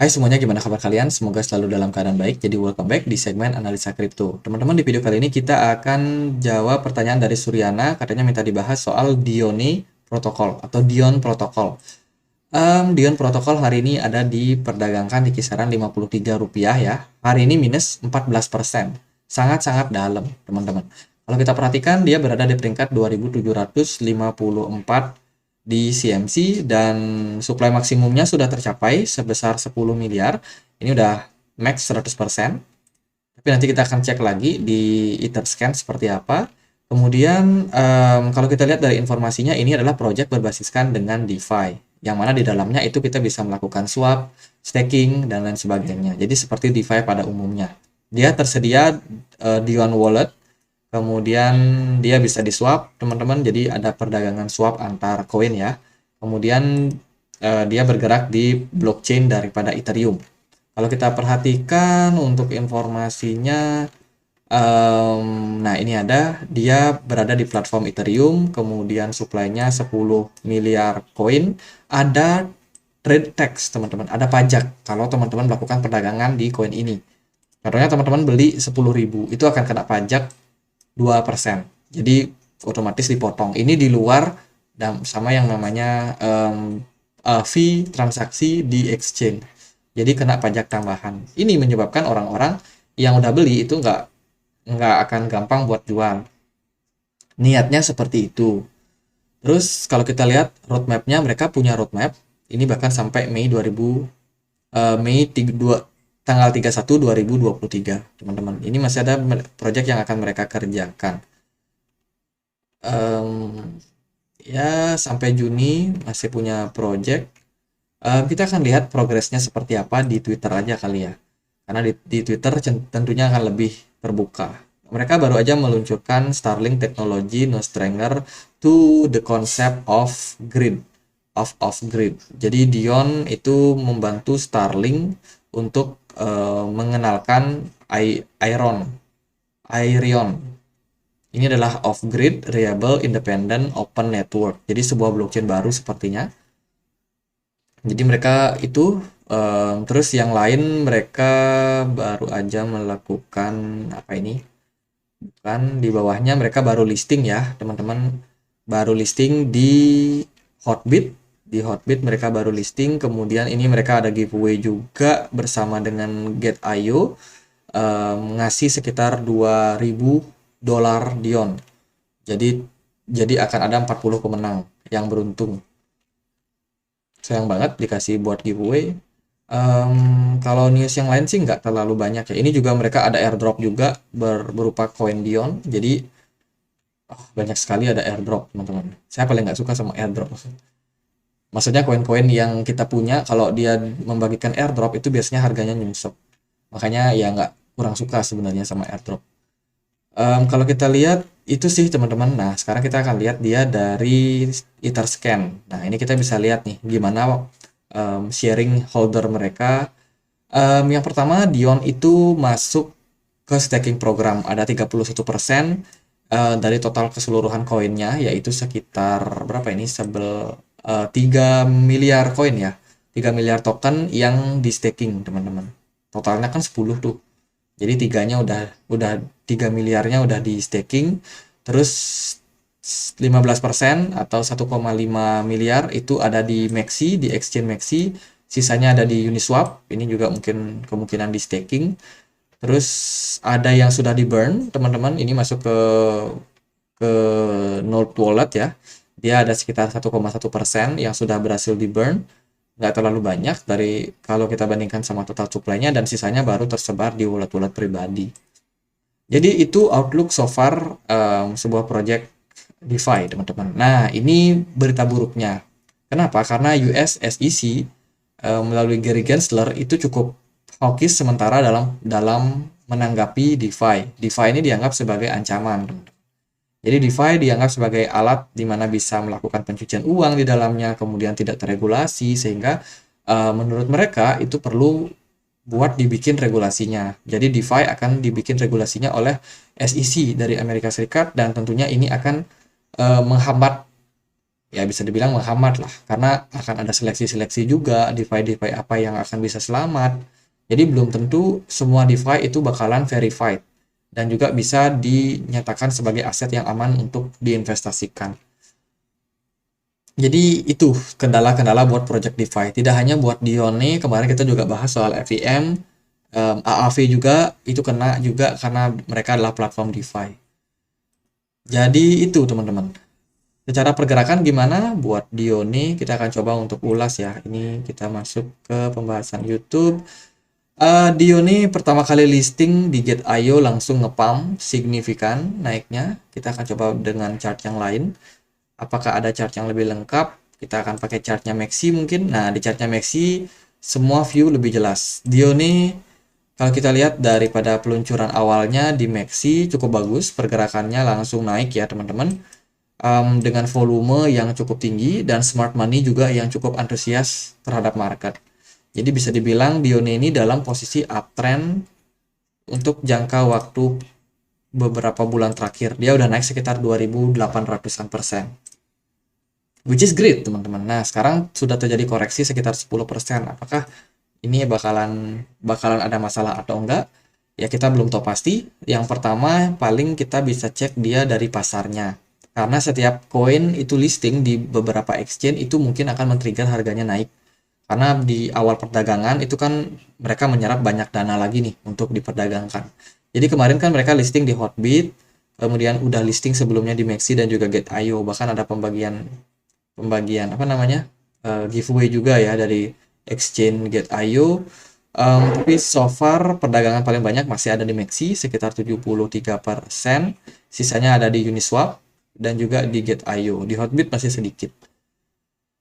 Hai semuanya, gimana kabar kalian? Semoga selalu dalam keadaan baik. Jadi welcome back di segmen analisa kripto. Teman-teman, di video kali ini kita akan jawab pertanyaan dari Suryana. Katanya minta dibahas soal Dione Protocol atau Dion Protocol. Dion Protocol hari ini ada diperdagangkan di kisaran Rp53 ya. Hari ini minus 14%. Sangat-sangat dalam, teman-teman. Kalau kita perhatikan, dia berada di peringkat 2754 di CMC dan supply maksimumnya sudah tercapai sebesar 10 miliar. Ini udah max 100%. Tapi nanti kita akan cek lagi di Etherscan seperti apa. Kemudian kalau kita lihat dari informasinya, ini adalah project berbasiskan dengan DeFi, yang mana di dalamnya itu kita bisa melakukan swap, staking, dan lain sebagainya. Jadi seperti DeFi pada umumnya. Dia tersedia Dion Wallet, kemudian dia bisa di swap, teman-teman. Jadi ada perdagangan swap antar koin ya. Kemudian dia bergerak di blockchain daripada Ethereum. Kalau kita perhatikan untuk informasinya, nah ini ada, dia berada di platform Ethereum, kemudian supply-nya 10 miliar koin, ada trade tax teman-teman, ada pajak kalau teman-teman melakukan perdagangan di koin ini. Contohnya teman-teman beli 10.000, itu akan kena pajak 2%. Jadi otomatis dipotong. Ini di luar sama yang namanya fee transaksi di exchange. Jadi kena pajak tambahan. Ini menyebabkan orang-orang yang udah beli itu nggak akan gampang buat jual. Niatnya seperti itu. Terus kalau kita lihat roadmap-nya, mereka punya roadmap. Ini bahkan sampai Mei 2, tanggal 31 2023, teman-teman. Ini masih ada project yang akan mereka kerjakan. Ya sampai Juni masih punya project. Kita akan lihat progresnya seperti apa di Twitter aja kali ya. Karena di Twitter tentunya akan lebih terbuka. Mereka baru aja meluncurkan Starlink Technology No Stranger to the concept of grid. Of grid. Jadi Dion itu membantu Starlink untuk mengenalkan Iron. Ini adalah off-grid, reliable, independent, open network. Jadi sebuah blockchain baru sepertinya. Jadi mereka itu, terus yang lain mereka baru aja melakukan apa ini? Bukan, di bawahnya mereka baru listing ya, teman-teman. Baru listing di Hotbit. Di Hotbit mereka baru listing, kemudian ini mereka ada giveaway juga bersama dengan Get.io, ngasih sekitar 2.000 dolar Dion. Jadi akan ada 40 pemenang yang beruntung. Sayang banget dikasih buat giveaway. Kalau news yang lain sih nggak terlalu banyak ya. Ini juga mereka ada airdrop juga berupa koin Dion. Jadi banyak sekali ada airdrop, teman-teman. Saya paling nggak suka sama airdrop. Maksudnya koin-koin yang kita punya, kalau dia membagikan airdrop itu biasanya harganya nyungsep. Makanya ya nggak, kurang suka sebenarnya sama airdrop. Kalau kita lihat itu sih teman-teman. Nah sekarang kita akan lihat dia dari Etherscan. Nah ini kita bisa lihat nih gimana sharing holder mereka. Yang pertama, Dion itu masuk ke staking program, ada 31% dari total keseluruhan koinnya, yaitu sekitar berapa ini, 3 miliar koin ya, 3 miliar token yang di staking teman-teman. Totalnya kan 10 tuh. Jadi 3 miliarnya udah di staking. Terus 15% atau 1,5 miliar itu ada di Maxi, di exchange Maxi. Sisanya ada di Uniswap. Ini juga mungkin kemungkinan di staking. Terus ada yang sudah di burn, teman-teman. Ini masuk ke Node Wallet ya. Dia ada sekitar 1,1% yang sudah berhasil di burn. Nggak terlalu banyak dari kalau kita bandingkan sama total supply-nya, dan sisanya baru tersebar di wallet-wallet pribadi. Jadi itu outlook so far sebuah project DeFi, teman-teman. Nah, ini berita buruknya. Kenapa? Karena US SEC melalui Gary Gensler itu cukup hawkish sementara dalam menanggapi DeFi. DeFi ini dianggap sebagai ancaman, teman-teman. Jadi DeFi dianggap sebagai alat di mana bisa melakukan pencucian uang di dalamnya, kemudian tidak terregulasi, sehingga menurut mereka itu perlu buat dibikin regulasinya. Jadi DeFi akan dibikin regulasinya oleh SEC dari Amerika Serikat, dan tentunya ini akan menghambat ya bisa dibilang menghambat lah, karena akan ada seleksi-seleksi juga DeFi-DeFi apa yang akan bisa selamat. Jadi belum tentu semua DeFi itu bakalan verified dan juga bisa dinyatakan sebagai aset yang aman untuk diinvestasikan. Jadi itu kendala-kendala buat project DeFi. Tidak hanya buat Dione, kemarin kita juga bahas soal FEM, AAV juga itu kena juga karena mereka adalah platform DeFi. Jadi itu teman-teman. Secara pergerakan gimana buat Dione, kita akan coba untuk ulas ya. Ini kita masuk ke pembahasan YouTube. Dione pertama kali listing di Gate.io langsung ngepump signifikan naiknya. Kita akan coba dengan chart yang lain. Apakah ada chart yang lebih lengkap? Kita akan pakai chartnya Maxi mungkin. Nah, di chartnya Maxi semua view lebih jelas. Dione kalau kita lihat daripada peluncuran awalnya di Maxi cukup bagus, pergerakannya langsung naik ya teman-teman. Dengan volume yang cukup tinggi dan smart money juga yang cukup antusias terhadap market. Jadi bisa dibilang Dione ini dalam posisi uptrend untuk jangka waktu beberapa bulan terakhir. Dia udah naik sekitar 2.800%. Which is great teman-teman. Nah, sekarang sudah terjadi koreksi sekitar 10%. Apakah ini bakalan ada masalah atau enggak? Ya kita belum tahu pasti. Yang pertama paling kita bisa cek dia dari pasarnya. Karena setiap koin itu listing di beberapa exchange itu mungkin akan men-trigger harganya naik. Karena di awal perdagangan itu kan mereka menyerap banyak dana lagi nih untuk diperdagangkan. Jadi kemarin kan mereka listing di Hotbit, kemudian udah listing sebelumnya di Maxi dan juga Gate.io, bahkan ada pembagian apa namanya, giveaway juga ya dari exchange Gate.io. Tapi so far perdagangan paling banyak masih ada di Maxi sekitar 73%, sisanya ada di Uniswap dan juga di Gate.io. Di Hotbit masih sedikit.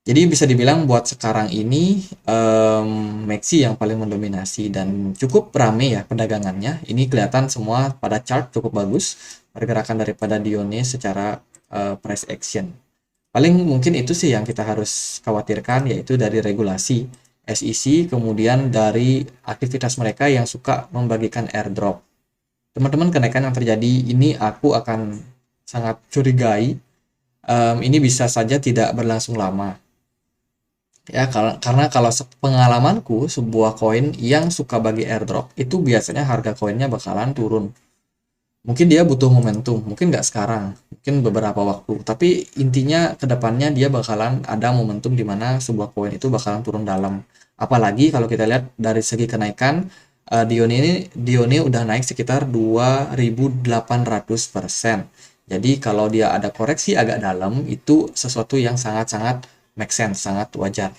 Jadi bisa dibilang buat sekarang ini Maxi yang paling mendominasi dan cukup rame ya perdagangannya. Ini kelihatan semua pada chart cukup bagus pergerakan daripada Dione secara price action. Paling mungkin itu sih yang kita harus khawatirkan, yaitu dari regulasi SEC, kemudian dari aktivitas mereka yang suka membagikan airdrop. Teman-teman, kenaikan yang terjadi ini aku akan sangat curigai. Ini bisa saja tidak berlangsung lama. Ya, karena kalau pengalamanku, sebuah koin yang suka bagi airdrop, itu biasanya harga koinnya bakalan turun. Mungkin dia butuh momentum, mungkin nggak sekarang, mungkin beberapa waktu. Tapi intinya kedepannya dia bakalan ada momentum di mana sebuah koin itu bakalan turun dalam. Apalagi kalau kita lihat dari segi kenaikan, Dione udah naik sekitar 2.800%. Jadi kalau dia ada koreksi agak dalam, itu sesuatu yang sangat-sangat make sense, sangat wajar.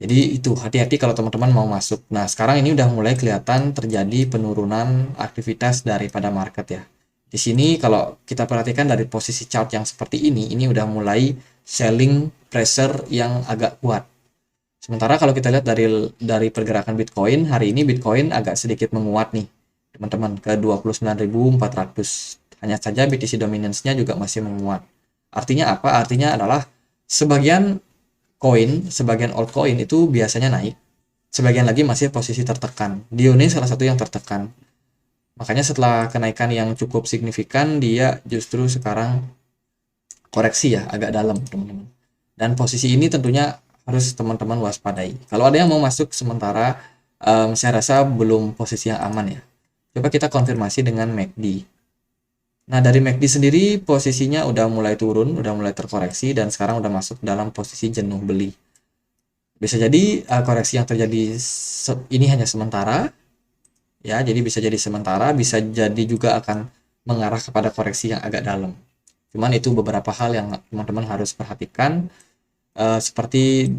Jadi itu hati-hati kalau teman-teman mau masuk. Nah, sekarang ini udah mulai kelihatan terjadi penurunan aktivitas daripada market ya. Di sini kalau kita perhatikan dari posisi chart yang seperti ini udah mulai selling pressure yang agak kuat. Sementara kalau kita lihat dari pergerakan Bitcoin, hari ini Bitcoin agak sedikit menguat nih, teman-teman, ke 29.400. Hanya saja BTC dominance-nya juga masih menguat. Artinya apa? Artinya adalah sebagian sebagian altcoin itu biasanya naik, sebagian lagi masih posisi tertekan. Dione salah satu yang tertekan. Makanya setelah kenaikan yang cukup signifikan, dia justru sekarang koreksi ya, agak dalam, teman-teman. Dan posisi ini tentunya harus teman-teman waspadai. Kalau ada yang mau masuk sementara, saya rasa belum posisi yang aman ya. Coba kita konfirmasi dengan MACD. Nah, dari MACD sendiri posisinya udah mulai turun, udah mulai terkoreksi, dan sekarang udah masuk dalam posisi jenuh beli. Bisa jadi koreksi yang terjadi ini hanya sementara, ya, jadi bisa jadi sementara, bisa jadi juga akan mengarah kepada koreksi yang agak dalam. Cuman itu beberapa hal yang teman-teman harus perhatikan, seperti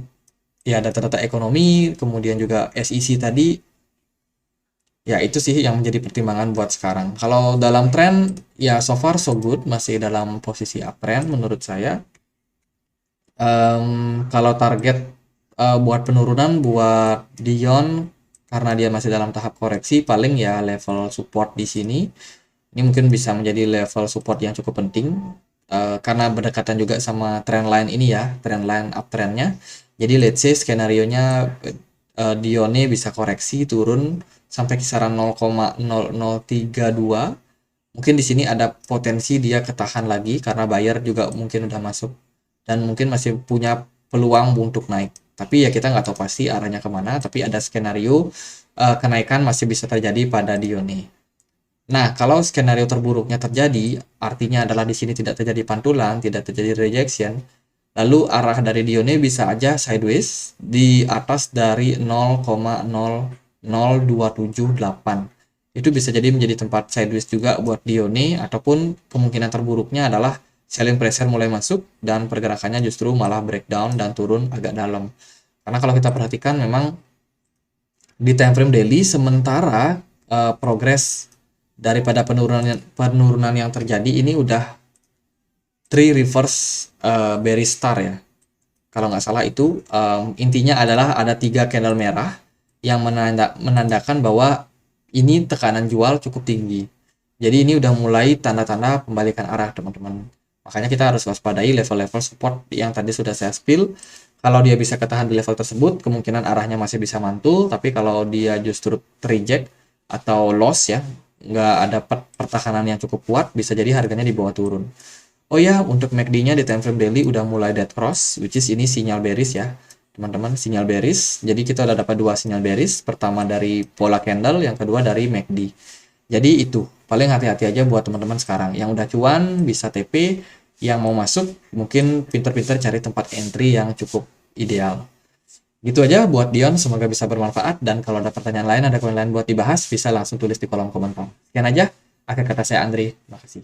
ya data-data ekonomi, kemudian juga SEC tadi. Ya, itu sih yang menjadi pertimbangan buat sekarang. Kalau dalam tren, ya so far so good, masih dalam posisi uptrend menurut saya. Kalau target buat penurunan buat Dion, karena dia masih dalam tahap koreksi, paling ya level support di sini. Ini mungkin bisa menjadi level support yang cukup penting, karena berdekatan juga sama trend line ini ya, trend line uptrendnya. Jadi let's say skenario-nya Dione bisa koreksi turun sampai kisaran 0,0032. Mungkin di sini ada potensi dia ketahan lagi karena buyer juga mungkin udah masuk dan mungkin masih punya peluang untuk naik. Tapi ya kita nggak tahu pasti arahnya kemana, tapi ada skenario kenaikan masih bisa terjadi pada Dione. Nah, kalau skenario terburuknya terjadi, artinya adalah di sini tidak terjadi pantulan, tidak terjadi rejection, lalu arah dari Dione bisa aja sideways di atas dari 0,00278. Itu bisa jadi menjadi tempat sideways juga buat Dione, ataupun kemungkinan terburuknya adalah selling pressure mulai masuk dan pergerakannya justru malah breakdown dan turun agak dalam. Karena kalau kita perhatikan memang di time frame daily sementara progres daripada penurunan yang terjadi ini udah 3 reverse bearish star ya. Kalau nggak salah itu intinya adalah ada 3 candle merah yang menandakan bahwa ini tekanan jual cukup tinggi. Jadi ini udah mulai tanda-tanda pembalikan arah teman-teman. Makanya kita harus waspadai level-level support yang tadi sudah saya spill. Kalau dia bisa ketahan di level tersebut, kemungkinan arahnya masih bisa mantul. Tapi kalau dia justru reject atau loss ya, nggak ada pertahanan yang cukup kuat, bisa jadi harganya dibawa turun. Oh ya, untuk MACD-nya di time frame daily udah mulai dead cross, which is ini sinyal bearish ya, teman-teman, sinyal bearish. Jadi kita udah dapat 2 sinyal bearish, pertama dari pola candle, yang kedua dari MACD. Jadi itu, paling hati-hati aja buat teman-teman sekarang. Yang udah cuan bisa TP, yang mau masuk mungkin pinter-pinter cari tempat entry yang cukup ideal. Gitu aja buat Dion, semoga bisa bermanfaat, dan kalau ada pertanyaan lain, ada komen lain buat dibahas, bisa langsung tulis di kolom komentar. Sekian aja, akhir kata saya Andri, terima kasih.